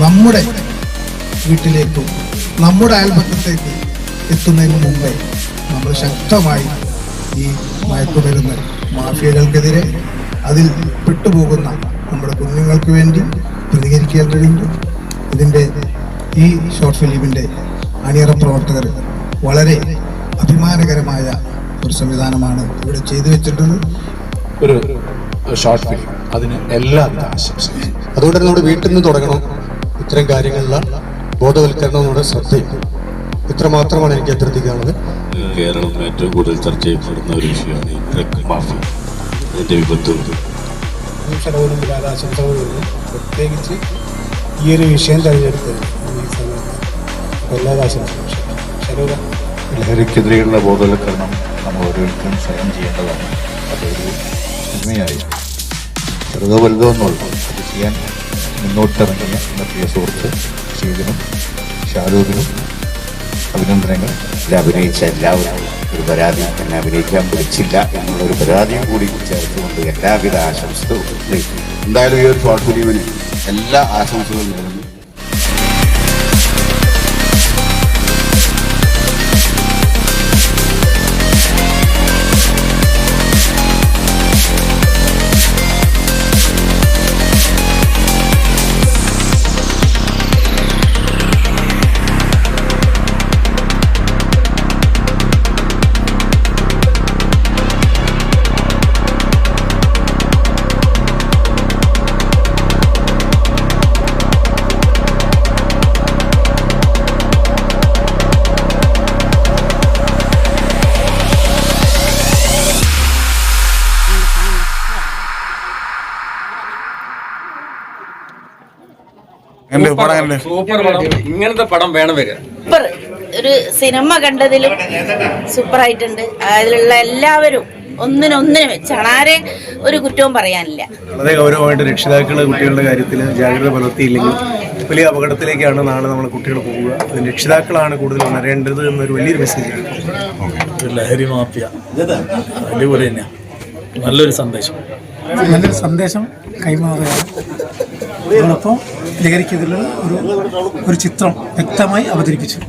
നമ്മുടെ വീട്ടിലേക്കും നമ്മുടെ അയൽപക്കത്തേക്ക് എത്തുന്നതിന് മുമ്പേ നമ്മൾ ശക്തമായി ഈ മയക്കുമരുന്ന് മാഫിയകൾക്കെതിരെ അതിൽ പെട്ടുപോകുന്ന നമ്മുടെ കുഞ്ഞുങ്ങൾക്ക് വേണ്ടി പ്രതികരിക്കേണ്ടതുണ്ട്. ഇതിൻ്റെ ഈ ഷോർട്ട് ഫിലിമിൻ്റെ അണിയറ പ്രവർത്തകർ വളരെ അഭിമാനകരമായ ഒരു സംവിധാനമാണ് ഇവിടെ ചെയ്തു വെച്ചിട്ടുള്ളത്. ഒരു ഷോർട്ട് ഫിലിം, അതിന് എല്ലാവിധ ആശംസകളും. അതുകൊണ്ട് തന്നെ നമ്മുടെ വീട്ടിൽ നിന്ന് തുടങ്ങണം. ഇത്തരം കാര്യങ്ങളിലുള്ള ബോധവൽക്കരണം നമ്മുടെ ശ്രദ്ധയും ഇത്രമാത്രമാണ് എനിക്ക് അഭ്യർത്ഥിക്കാനുള്ളത്. കേരളം ഏറ്റവും കൂടുതൽ ചർച്ച ചെയ്യപ്പെടുന്ന ഒരു വിഷയമാണ് ഈ ഡ്രഗ് മാഫിയ, അതിൻ്റെ വിപത്തുകൾ. പ്രത്യേകിച്ച് ഈ ഒരു വിഷയം തിരഞ്ഞെടുത്തത് എല്ലാ ആശംസകളും. ലഹരിക്കെതിരെയുള്ള ബോധവൽക്കരണം നമ്മൾ ഓരോരുത്തരും സ്വയം ചെയ്യേണ്ടതാണ്. അതൊരു സിനിമയായി ചെറുതോ വലുതോ എന്നുള്ളൂ അത് ചെയ്യാൻ മുന്നോട്ടിറങ്ങിയ എൻ്റെ പ്രിയ സുഹൃത്ത് ഷീദിനും ഷാരൂഖിനും അഭിനന്ദനങ്ങൾ. അഭിനയിച്ച എല്ലാവരും ഒരു പരാതി എന്നെ അഭിനയിക്കാൻ പിടിച്ചില്ല എന്നുള്ളൊരു പരാതിയും കൂടി ചേർത്തുകൊണ്ട് എല്ലാവിധ ആശംസകളും. എന്തായാലും ഈ ഒരു ഷോർട്ട് ഫിലിമിന് എല്ലാ ആശംസകളും നേരുന്നു. ഇങ്ങനത്തെ പടം വേണം വരിക. സൂപ്പർ ഒരു സിനിമ കണ്ടതിലും സൂപ്പർ ആയിട്ടുണ്ട്. അതിലുള്ള എല്ലാവരും ഒന്നിനൊന്നിന് വെച്ചാണ്. ആരെ ഒരു കുറ്റവും പറയാനില്ല. വളരെ ഗൗരവമായിട്ട് രക്ഷിതാക്കൾ കുട്ടികളുടെ കാര്യത്തിൽ ജാഗ്രത പുലർത്തിയില്ലെങ്കിൽ വലിയ അപകടത്തിലേക്കാണ് നാളെ നമ്മുടെ കുട്ടികൾ പോവുക. അതിന് രക്ഷിതാക്കളാണ് കൂടുതൽ ഉണരേണ്ടത് എന്നൊരു വലിയൊരു മെസ്സേജാണ്. ലഹരി മാഫിയ അടിപൊളി തന്നെയാണ്. നല്ലൊരു സന്ദേശം കൈമാറുകയാണ്. അതോടൊപ്പം ലഹരിക്കെതിരെ ഒരു ചിത്രം വ്യക്തമായി അവതരിപ്പിച്ചു.